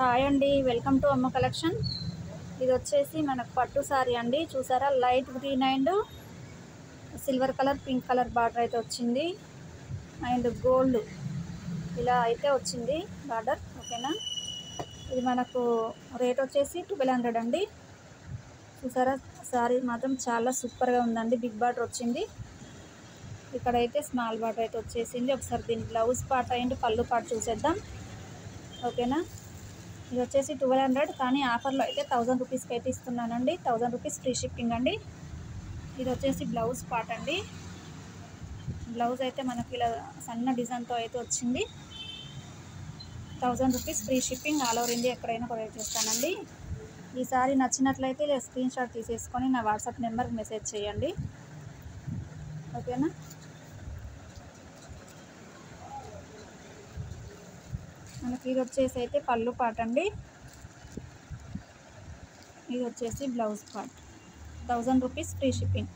Hi అండి, welcome to అమ్మ collection. ఇది వచ్చేసి మనకు పట్టు సారీ అండి. చూసారా, light green and silver colour, pink colour border అయితే వచ్చింది. అండ్ గోల్డ్ ఇలా అయితే వచ్చింది బార్డర్. ఓకేనా, ఇది మనకు రేట్ వచ్చేసి 1200 అండి. చూసారా, సారీ మాత్రం చాలా సూపర్గా ఉందండి. బిగ్ బార్డర్ వచ్చింది. ఇక్కడైతే స్మాల్ బార్డర్ అయితే వచ్చేసింది. ఒకసారి దీని బ్లౌజ్ పార్ట్ అండ్ పళ్ళు పార్ట్ చూసేద్దాం. ఓకేనా, ఇది వచ్చేసి 1200, కానీ ఆఫర్లో అయితే 1000 రూపీస్కి అయితే ఇస్తున్నానండి. 1000 రూపీస్ ఫ్రీ షిప్పింగ్ అండి. ఇది వచ్చేసి బ్లౌజ్ పార్ట్ అండి. బ్లౌజ్ అయితే మనకి ఇలా సన్న డిజైన్తో అయితే వచ్చింది. 1000 rupees free shipping, all over India ఎక్కడైనా ప్రొవైడ్ చేస్తానండి. ఈసారి నచ్చినట్లయితే స్క్రీన్ షాట్ తీసేసుకొని నా వాట్సాప్ నెంబర్కి మెసేజ్ చేయండి. ఓకేనా, మనకి ఇది వచ్చేసి అయితే పళ్ళు పార్ట్ అండి. ఇది వచ్చేసి blouse part. 1000 rupees free shipping.